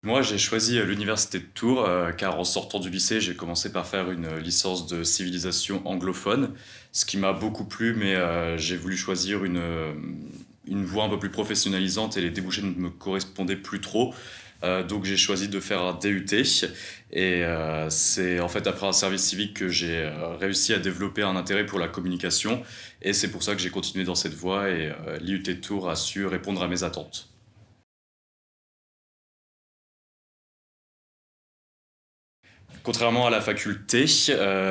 Moi, j'ai choisi l'université de Tours, car en sortant du lycée, j'ai commencé par faire une licence de civilisation anglophone, ce qui m'a beaucoup plu, mais j'ai voulu choisir une voie un peu plus professionnalisante et les débouchés ne me correspondaient plus trop. Donc j'ai choisi de faire un DUT et c'est en fait après un service civique que j'ai réussi à développer un intérêt pour la communication et c'est pour ça que j'ai continué dans cette voie et l'IUT de Tours a su répondre à mes attentes. Contrairement à la faculté,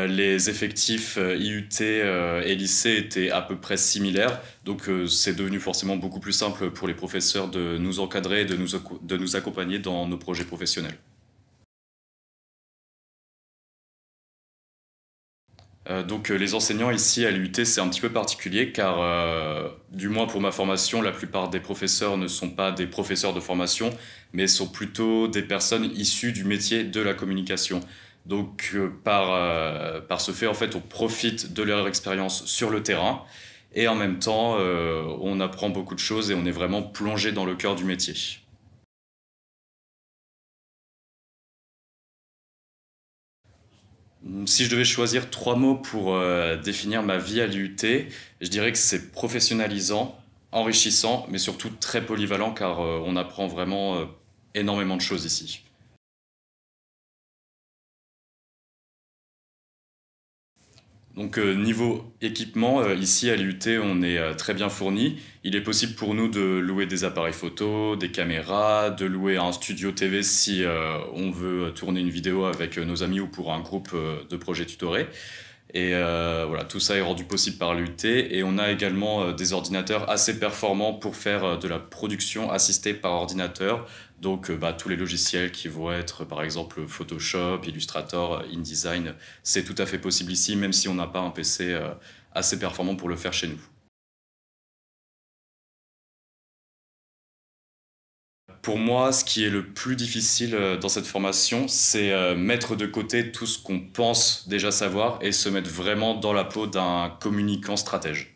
les effectifs IUT et lycée étaient à peu près similaires, donc c'est devenu forcément beaucoup plus simple pour les professeurs de nous encadrer et de nous accompagner dans nos projets professionnels. Les enseignants ici à l'IUT, c'est un petit peu particulier car, du moins pour ma formation, la plupart des professeurs ne sont pas des professeurs de formation, mais sont plutôt des personnes issues du métier de la communication. Par ce fait, en fait, on profite de leur expérience sur le terrain et en même temps, on apprend beaucoup de choses et on est vraiment plongé dans le cœur du métier. Si je devais choisir trois mots pour définir ma vie à l'IUT, je dirais que c'est professionnalisant, enrichissant, mais surtout très polyvalent car on apprend vraiment énormément de choses ici. Niveau équipement, ici à l'IUT, on est très bien fourni. Il est possible pour nous de louer des appareils photo, des caméras, de louer un studio TV si on veut tourner une vidéo avec nos amis ou pour un groupe de projets tutorés. Voilà, tout ça est rendu possible par l'UT et on a également des ordinateurs assez performants pour faire de la production assistée par ordinateur. Tous les logiciels qui vont être par exemple Photoshop, Illustrator, InDesign, c'est tout à fait possible ici, même si on n'a pas un PC assez performant pour le faire chez nous. Pour moi, ce qui est le plus difficile dans cette formation, c'est mettre de côté tout ce qu'on pense déjà savoir et se mettre vraiment dans la peau d'un communicant stratège.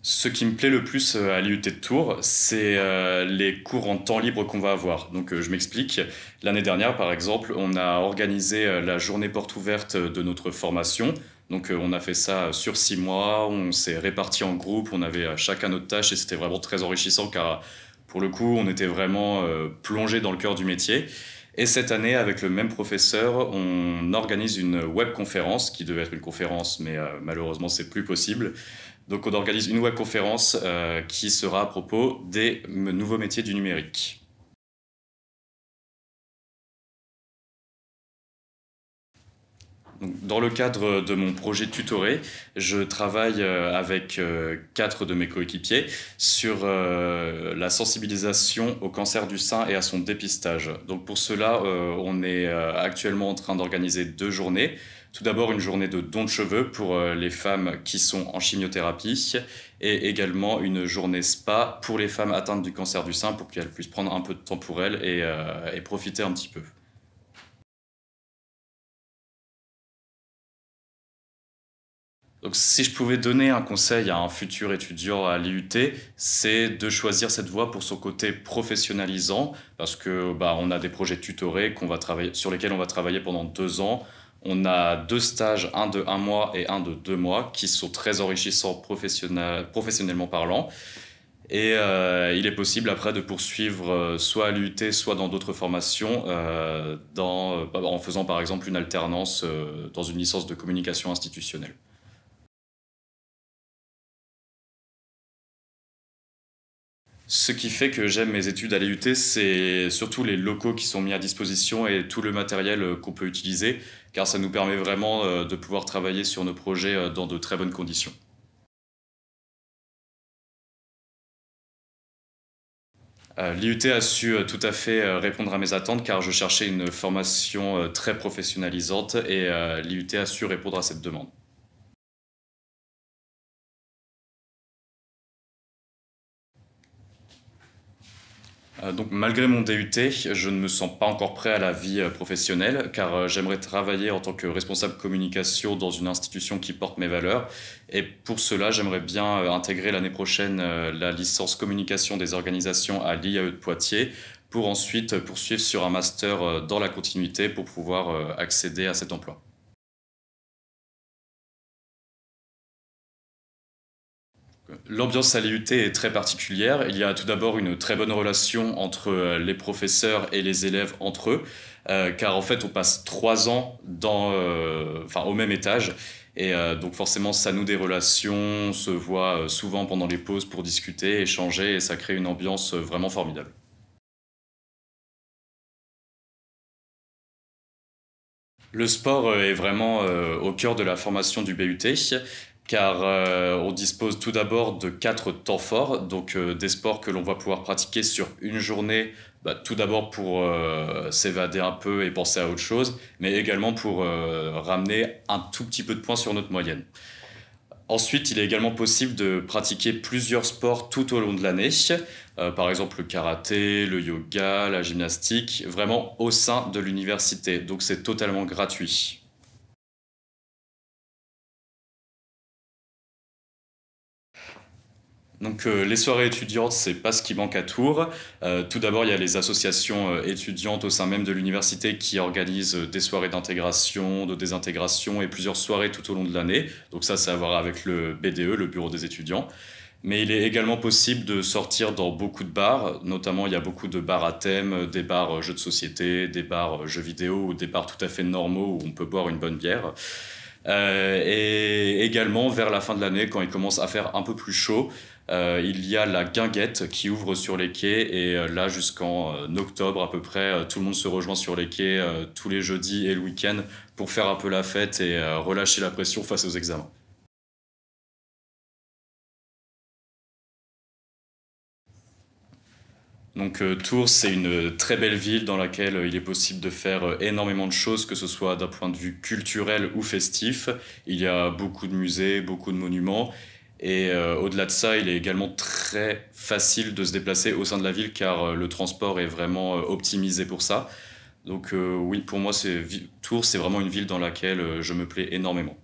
Ce qui me plaît le plus à l'IUT de Tours, c'est les cours en temps libre qu'on va avoir. Je m'explique. L'année dernière, par exemple, on a organisé la journée porte ouverte de notre formation. On a fait ça sur 6 mois, on s'est répartis en groupes, on avait chacun notre tâche et c'était vraiment très enrichissant car pour le coup, on était vraiment plongé dans le cœur du métier. Et cette année, avec le même professeur, on organise une webconférence qui devait être une conférence, mais malheureusement, c'est plus possible. On organise une webconférence qui sera à propos des nouveaux métiers du numérique. Dans le cadre de mon projet tutoré, je travaille avec quatre de mes coéquipiers sur la sensibilisation au cancer du sein et à son dépistage. Pour cela, on est actuellement en train d'organiser 2 journées. Tout d'abord, une journée de don de cheveux pour les femmes qui sont en chimiothérapie et également une journée spa pour les femmes atteintes du cancer du sein pour qu'elles puissent prendre un peu de temps pour elles et profiter un petit peu. Si je pouvais donner un conseil à un futur étudiant à l'IUT, c'est de choisir cette voie pour son côté professionnalisant, parce que on a des projets tutorés sur lesquels on va travailler pendant 2 ans. On a 2 stages, un de 1 mois et un de 2 mois, qui sont très enrichissants professionnellement parlant. Il est possible après de poursuivre soit à l'IUT, soit dans d'autres formations, en faisant par exemple une alternance dans une licence de communication institutionnelle. Ce qui fait que j'aime mes études à l'IUT, c'est surtout les locaux qui sont mis à disposition et tout le matériel qu'on peut utiliser, car ça nous permet vraiment de pouvoir travailler sur nos projets dans de très bonnes conditions. L'IUT a su tout à fait répondre à mes attentes, car je cherchais une formation très professionnalisante et l'IUT a su répondre à cette demande. Donc malgré mon DUT, je ne me sens pas encore prêt à la vie professionnelle car j'aimerais travailler en tant que responsable communication dans une institution qui porte mes valeurs. Et pour cela, j'aimerais bien intégrer l'année prochaine la licence communication des organisations à l'IAE de Poitiers pour ensuite poursuivre sur un master dans la continuité pour pouvoir accéder à cet emploi. L'ambiance à l'IUT est très particulière. Il y a tout d'abord une très bonne relation entre les professeurs et les élèves entre eux, car en fait on passe 3 ans au même étage, et donc forcément ça noue des relations, on se voit souvent pendant les pauses pour discuter, échanger, et ça crée une ambiance vraiment formidable. Le sport est vraiment au cœur de la formation du BUT, car on dispose tout d'abord de 4 temps forts, donc des sports que l'on va pouvoir pratiquer sur une journée, tout d'abord pour s'évader un peu et penser à autre chose, mais également pour ramener un tout petit peu de points sur notre moyenne. Ensuite, il est également possible de pratiquer plusieurs sports tout au long de l'année, par exemple le karaté, le yoga, la gymnastique, vraiment au sein de l'université, donc c'est totalement gratuit. Donc les soirées étudiantes, c'est pas ce qui manque à Tours. Tout d'abord, il y a les associations étudiantes au sein même de l'université qui organisent des soirées d'intégration, de désintégration et plusieurs soirées tout au long de l'année. Donc ça, c'est à voir avec le BDE, le bureau des étudiants. Mais il est également possible de sortir dans beaucoup de bars, notamment il y a beaucoup de bars à thème, des bars jeux de société, des bars jeux vidéo ou des bars tout à fait normaux où on peut boire une bonne bière. Et également, vers la fin de l'année, quand il commence à faire un peu plus chaud, il y a la guinguette qui ouvre sur les quais et là jusqu'en octobre à peu près, tout le monde se rejoint sur les quais tous les jeudis et le week-end pour faire un peu la fête et relâcher la pression face aux examens. Donc Tours, c'est une très belle ville dans laquelle il est possible de faire énormément de choses, que ce soit d'un point de vue culturel ou festif. Il y a beaucoup de musées, beaucoup de monuments. Et au-delà de ça, il est également très facile de se déplacer au sein de la ville car le transport est vraiment optimisé pour ça. Donc oui, pour moi, Tours, c'est vraiment une ville dans laquelle je me plais énormément.